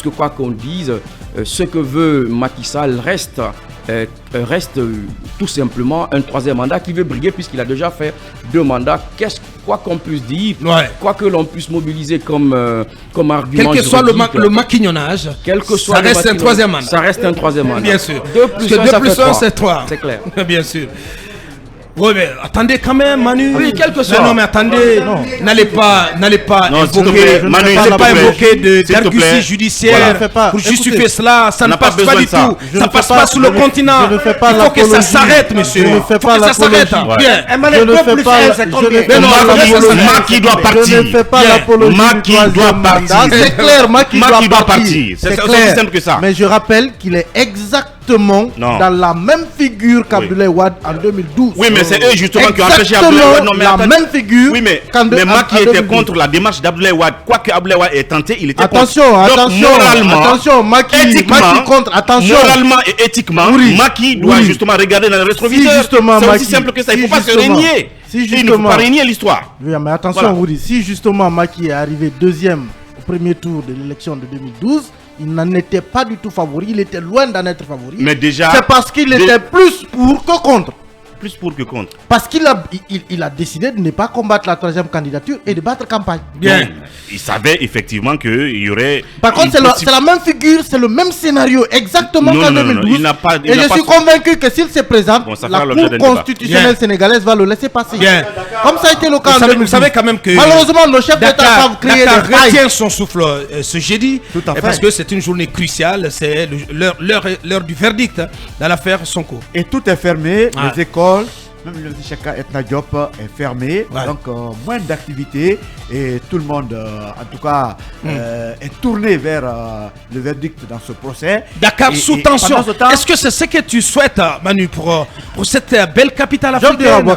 puisque quoi qu'on dise, ce que veut Macky Sall reste tout simplement un troisième mandat qui veut briguer puisqu'il a déjà fait 2 mandats. Quoi qu'on puisse dire, quoi que l'on puisse mobiliser comme argument, quel que soit le maquignonnage, ça reste un troisième mandat. Ça reste un troisième mandat. Bien sûr. 2 plus 1, c'est 3. C'est clair. Bien sûr. Oui, mais attendez quand même, Manu. Oui, quel que soit. Non, mais attendez. N'allez pas invoquer d'argutie judiciaire pour justifier cela. Ça ne passe pas du tout. Ça ne passe pas sur le continent. Il faut que ça s'arrête, monsieur. Je ne fais pas l'apologie. Macky doit partir. Je ne fais pas l'apologie. Macky doit partir. C'est clair, Macky doit partir. C'est aussi simple que ça. Mais je rappelle qu'il est exactement dans la même figure qu'Abdoulaye Wade en 2012. Oui, mais c'est eux justement qui ont empêché Abdoulaye Wade. Non, mais la même figure. Oui, mais Macky était contre la démarche d'Abdoulaye Wade. Quoi que Abdoulaye Wade ait tenté, il était contre. Attention, Macky contre. Attention. Moralement et éthiquement, Macky doit justement regarder dans le rétroviseur. C'est aussi simple que ça. Il ne faut pas se régner. Il ne faut pas régner l'histoire. Oui, mais attention, Woody. Si justement Macky est arrivé deuxième au premier tour de l'élection de 2012, il n'en était pas du tout favori, il était loin d'en être favori. Mais déjà, c'est parce qu'il était plus pour que contre. Plus pour que contre. Parce qu'il a décidé de ne pas combattre la 3e candidature et de battre campagne. Bien. Donc, il savait effectivement qu'il y aurait. Par contre, c'est la même figure, c'est le même scénario exactement qu'en 2012. Et je suis convaincu que s'il se présente, la Cour constitutionnelle sénégalaise va le laisser passer. Bien. Comme ça a été le cas en 2012. Vous savez quand même que malheureusement, nos chefs d'État savent créer des failles. Retient son souffle ce jeudi, parce que c'est une journée cruciale, c'est l'heure du verdict dans l'affaire Sonko. Et tout est fermé, les écoles. Même le Chaka Etna Diop est fermé, donc moins d'activité et tout le monde, en tout cas, est tourné vers le verdict dans ce procès. Dakar sous tension. Est-ce que c'est ce que tu souhaites, Manu, pour cette belle capitale africaine?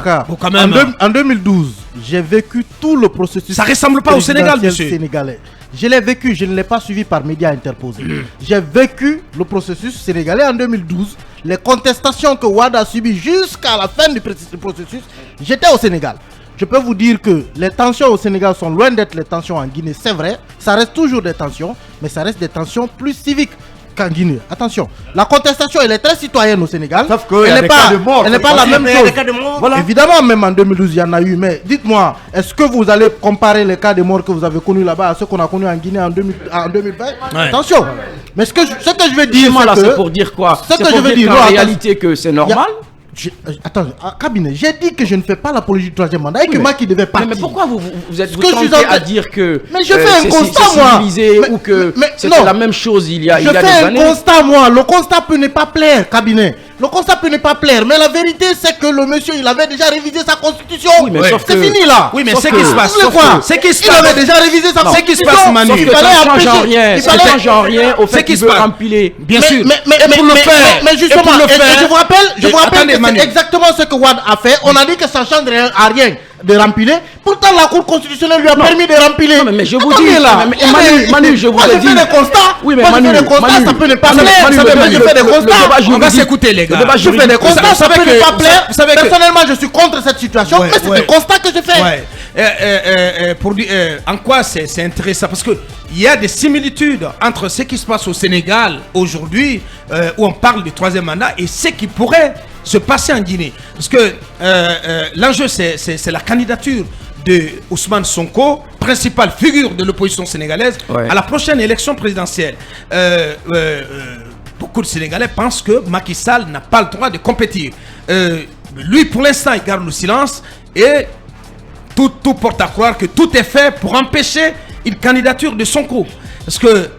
En 2012, j'ai vécu tout le processus. Ça ressemble pas au Sénégal, monsieur. Sénégalais. Je l'ai vécu, je ne l'ai pas suivi par médias interposés. J'ai vécu le processus sénégalais en 2012. Les contestations que Wade a subies jusqu'à la fin du processus, j'étais au Sénégal. Je peux vous dire que les tensions au Sénégal sont loin d'être les tensions en Guinée, c'est vrai. Ça reste toujours des tensions, mais ça reste des tensions plus civiques qu'en Guinée. Attention, la contestation elle est très citoyenne au Sénégal. Sauf qu'elle n'est pas la même chose. Voilà. Évidemment, même en 2012, il y en a eu. Mais dites-moi, est-ce que vous allez comparer les cas de morts que vous avez connus là-bas à ceux qu'on a connus en Guinée en 2020 Attention. Mais ce que je veux dire, c'est pour dire quoi? Ce que je veux dire, en réalité, que c'est normal. Attends, cabinet, j'ai dit que je ne fais pas l'apologie du 3e mandat et que Macky devait partir. Mais pourquoi vous êtes tenté à dire que mais je fais un constat, moi. Ou que c'était la même chose il y a des années. Je fais un constat, moi. Le constat peut ne pas plaire, cabinet. Le constat peut ne pas plaire, mais la vérité c'est que le monsieur il avait déjà révisé sa constitution. Oui, mais c'est fini là. Oui, mais c'est qui se passe. Il avait déjà révisé sa constitution. C'est qui se passe, Manu. Il change en rien au fait qu'il veut remplir. Bien sûr. Mais pour le faire. Mais justement, je vous rappelle que c'est exactement ce que Wade a fait. On a dit que ça ne change à rien de remplir. Pourtant, la Cour constitutionnelle lui a permis de remplir. Mais je vous dis là, Manu, je vous ai dit. Je fais des constats. Oui, mais Manu, ça peut ne pas plaire. Je fais des constats. On va s'écouter, les gars. Je fais des constats, ça peut ne pas plaire. Personnellement, je suis contre cette situation, mais c'est des constats que je fais. Pour dire, en quoi c'est intéressant? Parce qu'il y a des similitudes entre ce qui se passe au Sénégal aujourd'hui, où on parle du 3e mandat, et ce qui pourrait se passer en Guinée. Parce que l'enjeu, c'est la candidature de Ousmane Sonko, principale figure de l'opposition sénégalaise, à la prochaine élection présidentielle. Beaucoup de Sénégalais pensent que Macky Sall n'a pas le droit de compétir. Lui, pour l'instant, il garde le silence et tout porte à croire que tout est fait pour empêcher une candidature de Sonko. Parce que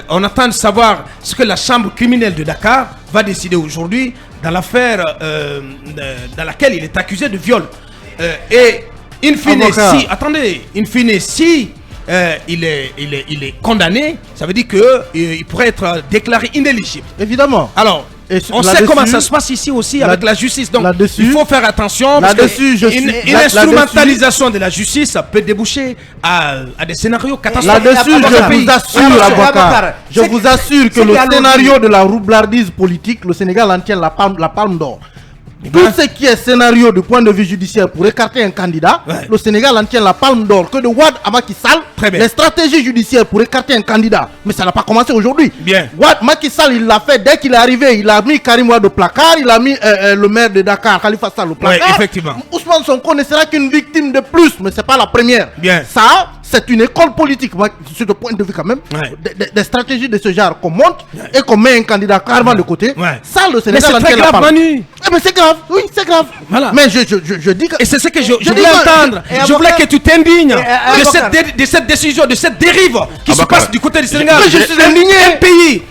on attend de savoir ce que la chambre criminelle de Dakar va décider aujourd'hui dans l'affaire dans laquelle il est accusé de viol. Et in fine, si il est condamné, ça veut dire qu'il pourrait être déclaré inéligible. Évidemment. Alors, on sait comment ça se passe ici aussi avec la justice. Donc, il faut faire attention. Parce une instrumentalisation de la justice, ça peut déboucher à des scénarios catastrophiques. Là-dessus, je vous assure que le scénario de la roublardise politique, le Sénégal en tient la palme d'or. Tout ce qui est scénario du point de vue judiciaire pour écarter un candidat, le Sénégal en tient la palme d'or. Que de Wade à Macky Sall, les stratégies judiciaires pour écarter un candidat. Mais ça n'a pas commencé aujourd'hui. Macky Sall, il l'a fait dès qu'il est arrivé. Il a mis Karim Wade au placard, il a mis le maire de Dakar, Khalifa Sall, au placard. Effectivement. Ousmane Sonko ne sera qu'une victime de plus, mais ce n'est pas la première. Ça, c'est une école politique, sur ce point de vue quand même. Des stratégies de ce genre qu'on monte et qu'on met un candidat carrément de côté. Ça, le Sénégal en tient la palme. Mais c'est grave, oui, c'est grave. Voilà. Mais je dis que... Et c'est ce que je voulais entendre. Je voulais que tu t'indignes de cette décision, de cette dérive qui se passe du côté du Sénégal. Je suis indigné. Un pays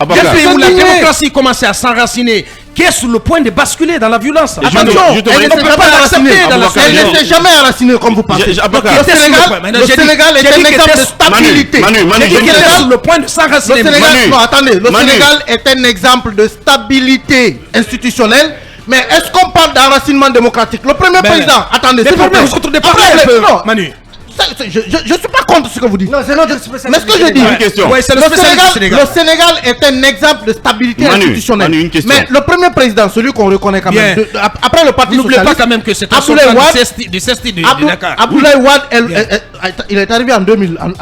où la démocratie commençait à s'enraciner, qui est sur le point de basculer dans la violence. Attention, elle ne peut pas l'accepter dans la Sénégal. Elle ne s'est jamais enracinée comme vous pensez. Le Sénégal est un exemple de stabilité. Qui est sur le point de s'enraciner. Non, attendez. Le Sénégal est un exemple de stabilité institutionnelle. Mais est-ce qu'on parle d'enracinement démocratique? Le premier président, attendez, s'il vous plaît, non, Manu. Je ne suis pas contre ce que vous dites. Non, c'est notre spécialité. Mais ce que je dis, le Sénégal est un exemple de stabilité institutionnelle. Mais le premier président, celui qu'on reconnaît quand même, après le Parti N'oubliez socialiste, pas quand même que c'est un de Dakar. Abdoulaye Wade, il est arrivé en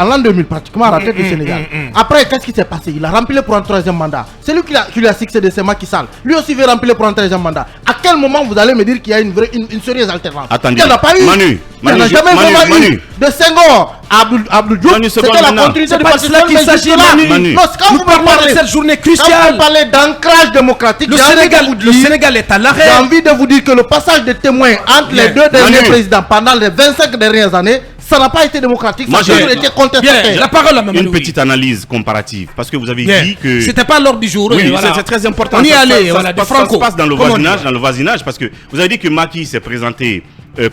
l'an 2000 pratiquement à la tête du Sénégal. Après, qu'est-ce qui s'est passé? Il a rempli pour un troisième mandat. C'est lui qui lui a succédé, c'est Macky Sall. Lui aussi veut remplir pour un troisième mandat. À quel moment vous allez me dire qu'il y a une sérieuse alternance? Attendez, il n'y en a pas eu. Il n'y en a jamais vraiment eu. De Senghor à Abdou Diouf, c'était la continuité du Parti socialiste. Non, quand vous parlez de cette journée cruciale, quand vous parlez d'ancrage démocratique, le Sénégal est à l'arrêt. J'ai envie de vous dire que le passage de témoins entre les deux derniers présidents pendant les 25 dernières années, ça n'a pas été démocratique, ça a toujours été contesté. La parole à une petite analyse comparative, parce que vous avez dit que... C'était pas l'ordre du jour. Oui, c'est très important. On y allait, ça se passe dans le voisinage, parce que vous avez dit que Macky s'est présenté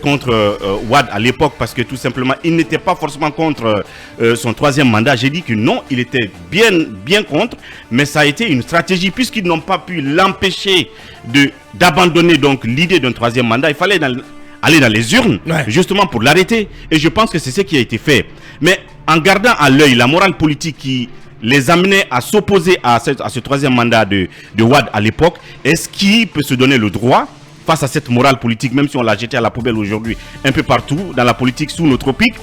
contre Wade à l'époque parce que tout simplement il n'était pas forcément contre son troisième mandat. J'ai dit que non, il était bien contre, mais ça a été une stratégie puisqu'ils n'ont pas pu l'empêcher d'abandonner donc l'idée d'un troisième mandat. Il fallait aller dans les urnes justement pour l'arrêter, et je pense que c'est ce qui a été fait. Mais en gardant à l'œil la morale politique qui les amenait à s'opposer à ce troisième mandat de Wade à l'époque, est-ce qu'il peut se donner le droit face à cette morale politique, même si on l'a jeté à la poubelle aujourd'hui, un peu partout dans la politique sous nos tropiques,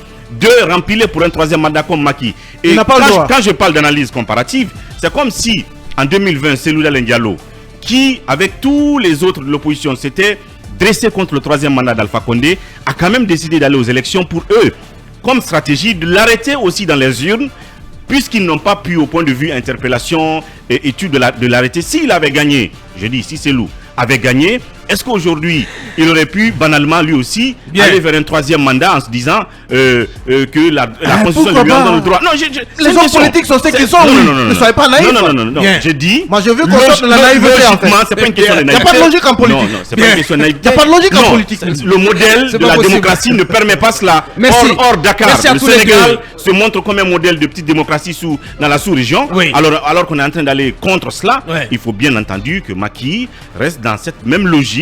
de remplir pour un troisième mandat comme Macky? Et quand je parle d'analyse comparative, c'est comme si en 2020, Cellou Dalein Diallo, qui avec tous les autres de l'opposition s'était dressé contre le troisième mandat d'Alpha Condé, a quand même décidé d'aller aux élections pour eux, comme stratégie de l'arrêter aussi dans les urnes, puisqu'ils n'ont pas pu, au point de vue interpellation et étude de l'arrêter. S'il avait gagné, je dis si Cellou avait gagné, est-ce qu'aujourd'hui il aurait pu banalement lui aussi aller vers un troisième mandat en se disant que la Constitution lui en donne le droit? Non, les hommes politiques sont ceux qui sont. Ne soyez pas naïfs. Non. J'ai dit. Moi je veux qu'on sorte de la naïveté en fait. C'est pas une question de naïveté. Il n'y a pas de logique en politique. Non, c'est pas une question de naïveté. Il n'y a pas de logique en politique. Le modèle de la démocratie ne permet pas cela. Or Dakar, le Sénégal se montre comme un modèle de petite démocratie dans la sous-région. Alors qu'on est en train d'aller contre cela, il faut bien entendu que Macky reste dans cette même logique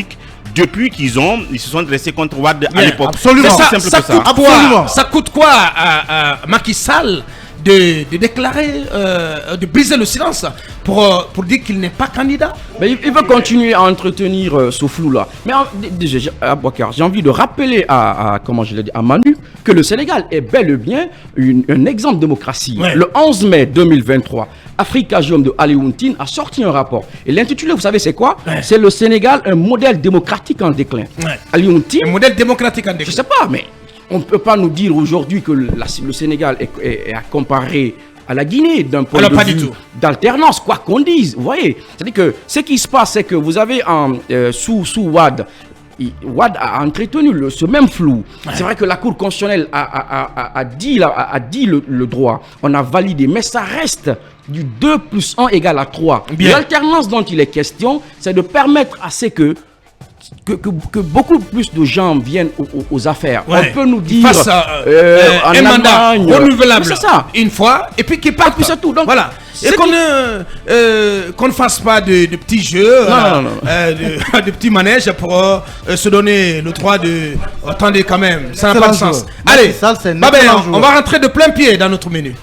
depuis qu'ils se sont dressés contre Wade à l'époque. Absolument. Ça coûte quoi à Macky Sall de déclarer, de briser le silence pour dire qu'il n'est pas candidat? Mais il veut continuer à entretenir ce flou-là. Mais déjà, j'ai envie de rappeler à Manu que le Sénégal est bel et bien un exemple de démocratie. Le 11 mai 2023, Afrikajom de Alioune a sorti un rapport. Et l'intitulé, vous savez c'est quoi? C'est le Sénégal, un modèle démocratique en déclin. Alioune, un modèle démocratique en déclin. Je sais pas, mais on ne peut pas nous dire aujourd'hui que le Sénégal est à comparer à la Guinée d'un point de vue d'alternance, quoi qu'on dise. Vous voyez, c'est-à-dire que ce qui se passe, c'est que vous avez sous Wade, Wade a entretenu ce même flou. C'est vrai que la Cour constitutionnelle a dit le droit. On a validé, mais ça reste du 2 plus 1 égale à 3. L'alternance dont il est question, c'est de permettre à ce que beaucoup plus de gens viennent aux affaires. On peut nous dire face à un mandat renouvelable une fois et puis qui part, puis c'est tout. Donc voilà. Et qu'on ne fasse pas de petits jeux, de petits manèges pour se donner le droit de... Attendez quand même, ça n'a pas de sens. Allez, on va rentrer de plein pied dans notre menu.